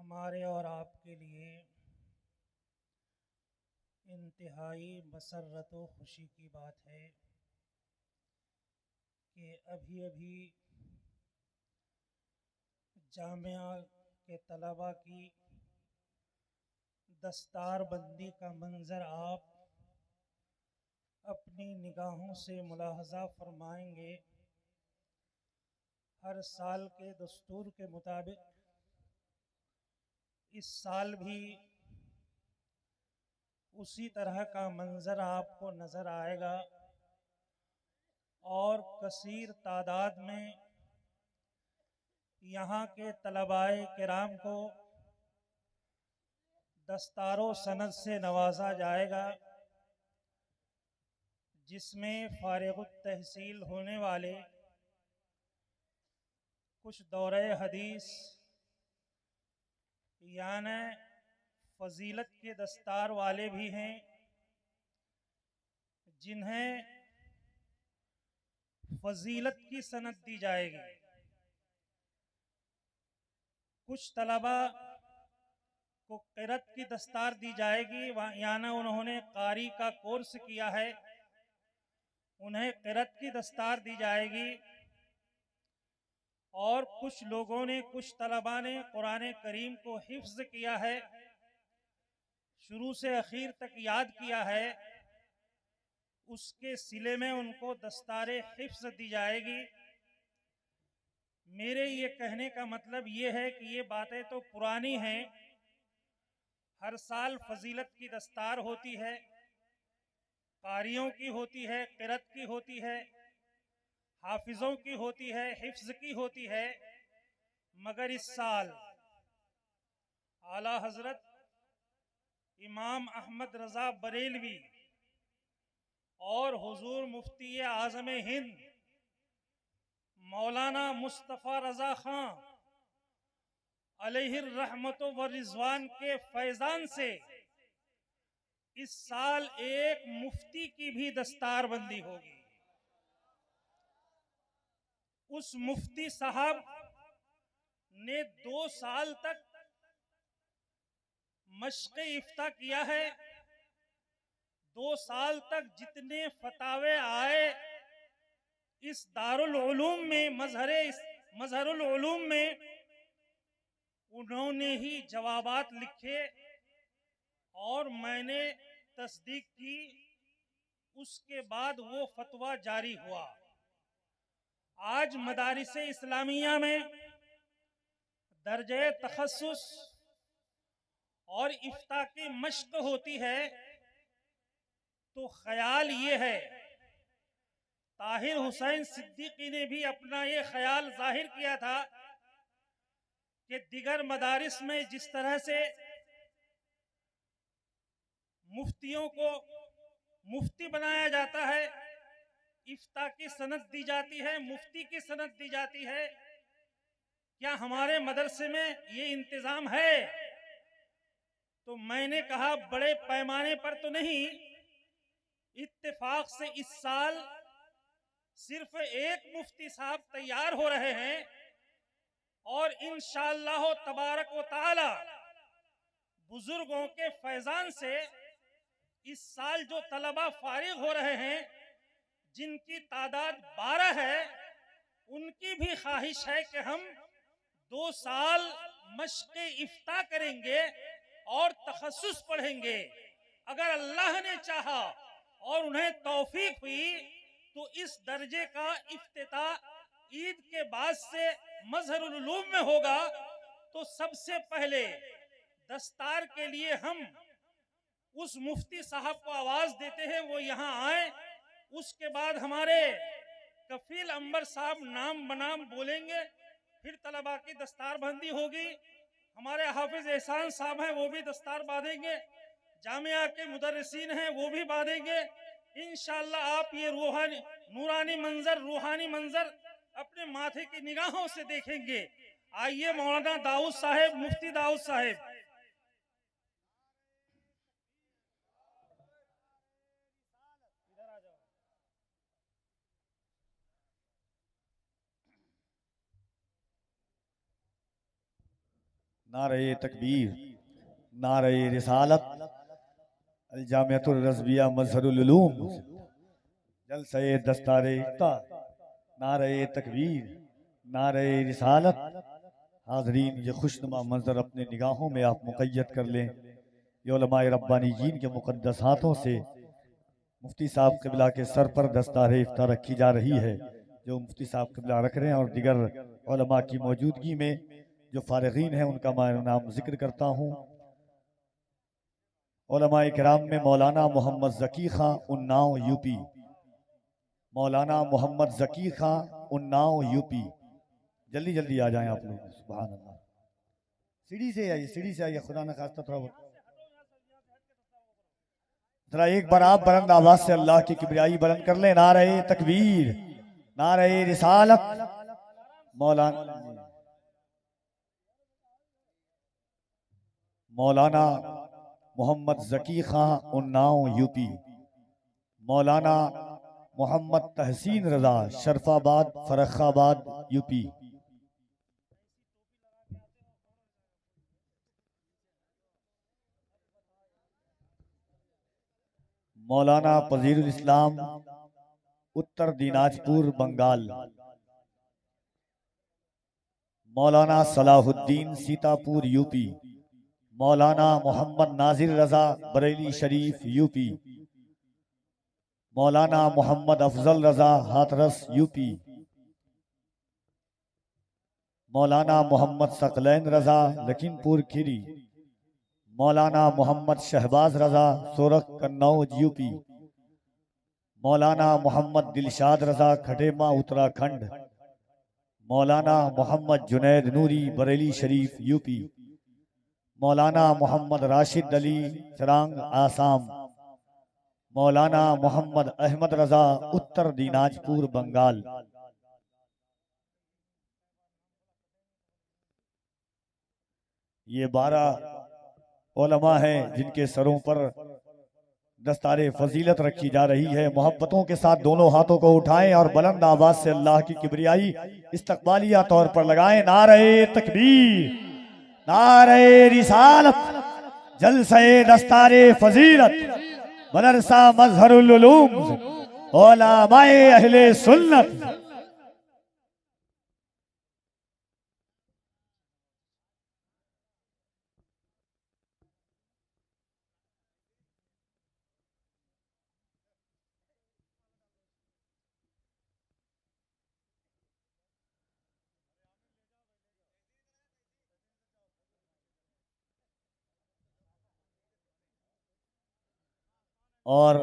हमारे और आपके लिए इंतहाई मसर्रत व खुशी की बात है कि अभी अभी जामिया के तलबा की दस्तार बंदी का मंज़र आप अपनी निगाहों से मुलाहज़ा फरमाएंगे। हर साल के दस्तूर के मुताबिक इस साल भी उसी तरह का मंज़र आपको नज़र आएगा और कसीर तादाद में यहाँ के तलबाए किराम को दस्तारों सनद से नवाजा जाएगा, जिसमें फारिगुत तहसील होने वाले कुछ दौरे हदीस यानी फजीलत के दस्तार वाले भी हैं, जिन्हें फजीलत की सनद दी जाएगी। कुछ तलबा को क़िरात की दस्तार दी जाएगी, यानी उन्होंने कारी का कोर्स किया है, उन्हें क़िरात की दस्तार दी जाएगी। और कुछ लोगों ने, कुछ तलबा ने कुरान करीम को हिफ्ज़ किया है, शुरू से आखिर तक याद किया है, उसके सिले में उनको दस्तारे हिफ्ज़ दी जाएगी। मेरे ये कहने का मतलब ये है कि ये बातें तो पुरानी हैं। हर साल फजीलत की दस्तार होती है, कारियों की होती है, क़िरात की होती है, हाफिज़ों की होती है, हिफ्ज़ की होती है, मगर इस साल आला हज़रत इमाम अहमद रज़ा बरेलवी और हुजूर मुफ्ती आज़म हिंद मौलाना मुस्तफ़ा रज़ा ख़ां अलैहिर रहमत व रिज़वान के फैज़ान से इस साल एक मुफ्ती की भी दस्तार बंदी होगी। उस मुफ्ती साहब ने 2 साल तक मश्क़ इफ्ता किया है। 2 साल तक जितने फतावे आए इस दारुल उलूम में, मज़हरुल उलूम में, उन्होंने ही जवाबात लिखे और मैंने तस्दीक की। उसके बाद वो फतवा जारी हुआ। आज मदारिस इस्लामिया में दर्जे तखस्सुस और इफ्ता की मश्क होती है, तो ख्याल ये है, ताहिर हुसैन सिद्दीकी ने भी अपना ये ख्याल जाहिर किया था कि दिगर मदारिस में जिस तरह से मुफ्तियों को मुफ्ती बनाया जाता है, इफ्ता की सनद दी जाती है, मुफ्ती की सनद दी जाती है, क्या हमारे मदरसे में ये इंतजाम है? तो मैंने कहा बड़े पैमाने पर तो नहीं, इत्तेफाक से इस साल सिर्फ एक मुफ्ती साहब तैयार हो रहे हैं और इंशाअल्लाह तबारक व तआला बुजुर्गों के फैजान से इस साल जो तलबा फारिग हो रहे हैं, जिनकी तादाद 12 है, उनकी भी ख्वाहिश है कि हम 2 साल मश्क़ इफ्ता करेंगे और तखस्सुस पढ़ेंगे। अगर अल्लाह ने चाहा और उन्हें तौफीक हुई तो इस दर्जे का इफ्तिताह ईद के बाद से मज़हरुल उलूम में होगा। तो सबसे पहले दस्तार के लिए हम उस मुफ्ती साहब को आवाज देते हैं, वो यहाँ आए। उसके बाद हमारे कफील अंबर साहब नाम बनाम बोलेंगे, फिर तलबा की दस्तार बंदी होगी। हमारे हाफिज एहसान साहब हैं, वो भी दस्तार बांधेंगे। जामिया के मुदर्रिसीन हैं, वो भी बांधेंगे। इंशाअल्लाह आप ये नूरानी मंजर, रूहानी मंजर अपने माथे की निगाहों से देखेंगे। आइए मौलाना दाऊद साहेब, मुफ्ती दाऊद साहेब। नारे तकबीर, नारे रिसालत, अल जामियतुर रज़विया मज़हरुल उलूम, जलसे दस्तारे इफ्ता, नारे तकबीर, नारे रिसालत। हाज़रीन, ये खुशनुमा मंजर अपने निगाहों में आप मुक़य्यद कर लें। ये उलमाए रब्बानीयीन के मुक़द्दस हाथों से मुफ्ती साहब क़िबला के सर पर दस्तारे इफ्ता रखी जा रही है, जो मुफ्ती साहब क़िबला रख रहे हैं, और दिगर उलमा की मौजूदगी में जो फ़ारिग़ीन हैं उनका मैं नाम जिक्र करता हूँ। उलमाए किराम में मौलाना मोहम्मद ज़की खां उन्नाव यूपी, मौलाना मोहम्मद ज़की खां उन्नाव यूपी। जल्दी जल्दी आ जाएं आप लोग। सुभान अल्लाह। सीढ़ी से आइए, सीढ़ी से आइए, खुदा न खास्ता थोड़ा बहुत। जरा एक बार आप बुलंद आवाज से अल्लाह की किबरियाई बुलंद कर ले। नारे तकबीर, नारे रिसालत। मौलाना मोहम्मद ज़की खां उन्नाव यूपी, मौलाना मोहम्मद तहसीन रजा शरफाबाद फर्रुखाबाद यूपी। मौलाना फजीलुल इस्लाम उत्तर दिनाजपुर बंगाल, मौलाना सलाहुद्दीन सीतापुर यूपी, मौलाना मोहम्मद नाजिर रजा बरेली शरीफ यूपी, मौलाना मोहम्मद अफजल रजा हाथरस यूपी, मौलाना मोहम्मद सकलैन रजा लखीमपुर खीरी, मौलाना मोहम्मद शहबाज रजा सोरख कन्नौज यूपी, मौलाना मोहम्मद दिलशाद रजा खटेमा उत्तराखंड, मौलाना मोहम्मद जुनैद नूरी बरेली शरीफ यूपी, मौलाना मोहम्मद राशिद अली चरांग आसाम, मौलाना मोहम्मद अहमद रजा उत्तर दिनाजपुर बंगाल। ये 12 उलमा हैं जिनके सरों पर दस्तारे फजीलत रखी जा रही है। मोहब्बतों के साथ दोनों हाथों को उठाएं और बुलंद आवाज से अल्लाह की किबरियाई इस्तकबालिया तौर पर लगाएं। नारे तकबीर, नारे रिसालत, जलसे दस्तारे फजीलत, मदरसा मज़हरुल उलूम, उलमाए अहले सुन्नत। और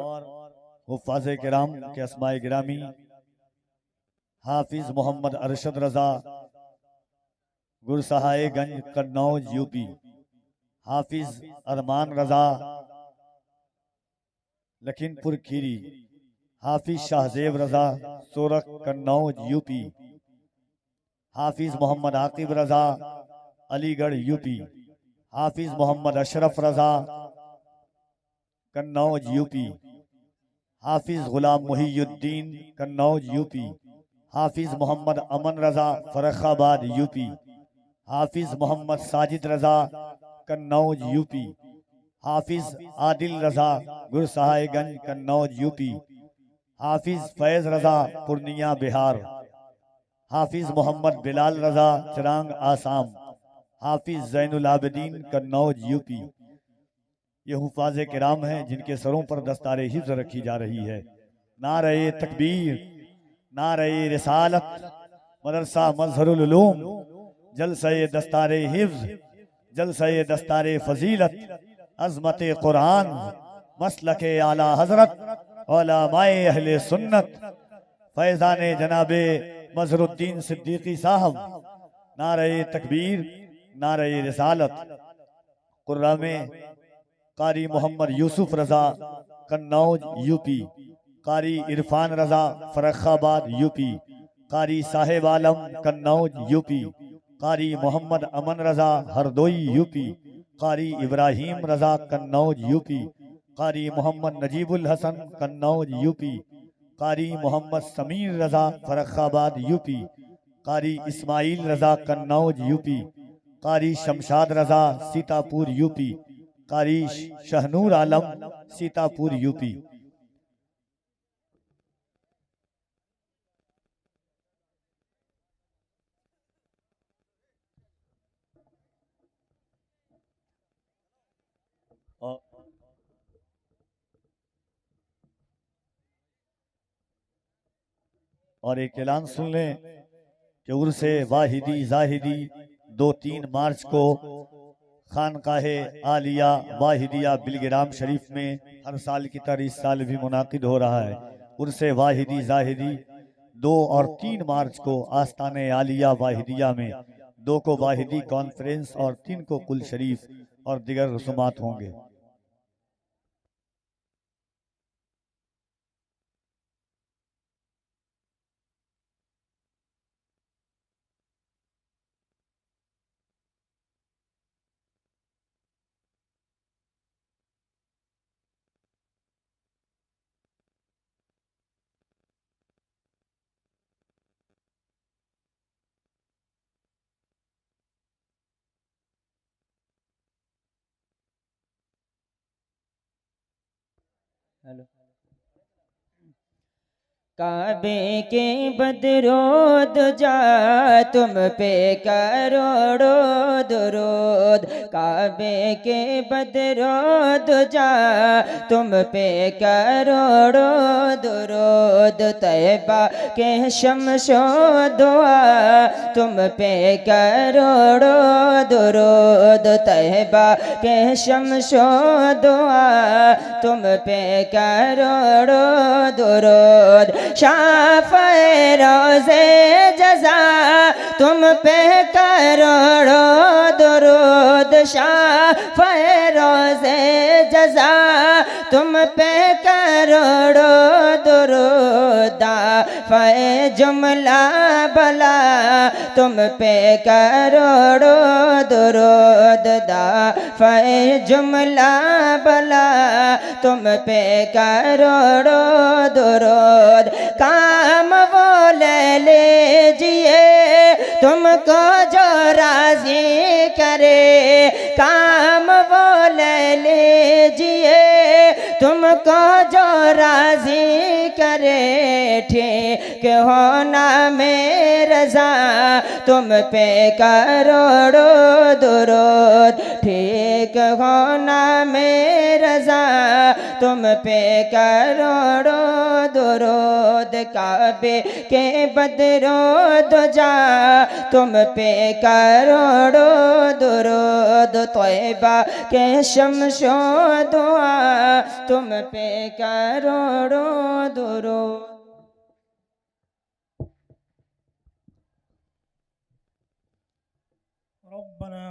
हुफ़ाज़े किराम के अस्माए गिरामी हाफिज मोहम्मद अरशद रजा गुरसहाए गंज कन्नौज यूपी, हाफिज अरमान रजा लखीमपुर खीरी, हाफिज शाहजेब रजा सोरख कन्नौज यूपी, हाफिज मोहम्मद आकिब रजा अलीगढ़ यूपी, हाफिज मोहम्मद अशरफ रजा कन्नौज यूपी, हाफिज गुलाम मुहीयुद्दीन कन्नौज यूपी, हाफिज मोहम्मद अमन रजा फर्रुखाबाद यूपी, हाफिज मोहम्मद साजिद रजा कन्नौज यूपी, हाफिज आदिल रजा गुरसहायगंज कन्नौज यूपी, हाफिज फैज रजा पूर्णिया बिहार, हाफिज मोहम्मद बिलाल रजा चिरांग आसाम, हाफिज जैनुल आबिदीन कन्नौज यूपी। ये हुफ़ाज़े किराम हैं जिनके सरों पर दस्तारे हिफ्ज़ रखी जा रही है। नारे तकबीर, नारे रिसालत, मदरसा मज़हरुल उलूम, जलसे दस्तारे हिफ्ज़, जलसे दस्तारे फजीलत, अज़मत कुरान, मसलके आला हज़रत, उलमाए अहले सुन्नत, फैज़ाने जनाबे मज़हरुद्दीन सिद्दीकी साहब। नारे तकबीर, नारे रिसालत। कुर्रा में कारी मोहम्मद यूसुफ रजा कन्नौज यूपी, कारी इरफान रजा फर्रुखाबाद यूपी, कारी साहेब आलम कन्नौज यूपी, कारी मोहम्मद अमन रजा हरदोई यूपी, कारी इब्राहिम रजा कन्नौज यूपी, कारी मोहम्मद नजीबुल हसन कन्नौज यूपी, कारी मोहम्मद समीर रजा फर्रुखाबाद यूपी, कारी इस्माइल रजा कन्नौज यूपी, कारी शमशाद रजा सीतापुर यूपी, कारी शहनूर आलम सीतापुर यूपी। और एक ऐलान सुन लें कि उर्से वाहिदी जाहिदी 2-3 मार्च को खानकाहे आलिया वाहिदिया बिलगिराम शरीफ में हर साल की तरह इस साल भी मुनाकिद हो रहा है। उर्से वाहिदी जाहिदी 2 और 3 मार्च को आस्ताने आलिया वाहिदिया में, 2 को वाहिदी कॉन्फ्रेंस और 3 को कुल शरीफ और दिगर रसूमात होंगे। हेलो। काबे के बदरोद जा तुम पे करोड़ों दुरूद, काबे के बदरोद जा तुम पे करोड़ों दुरूद, तैबा के शमशो दुआ तुम पे करोड़ों दुरूद, तैबा के शमशो दुआ तुम पे करोड़ों दुरूद, शाफ़ए रोज़े जज़ा तुम पे करोड़ों दुरूद, शाफ़ए रोज़े जज़ा तुम पे करोड़ों दुरूद, दाफ़ए जुमला बला तुम पे करोड़ों दुरूद, दाफ़ए जुमला बला तुम पे करोड़ों दुरूद, काम वो ले लीजिए तुमको जो राज़ी करे, काम वो ले लीजिए तुमको जो राज़ी करे, ठीक होना में रज़ा तुम पे करोड़ों दुरूद, ठीक होना में रज़ा तुम पे करोड़ों दुरूद, काबे के बदरोद जा तुम पे करोड़ों दुरूद, तौबा के शमशो दुआ तुम पे करोड़ों दुरूद। रब्बना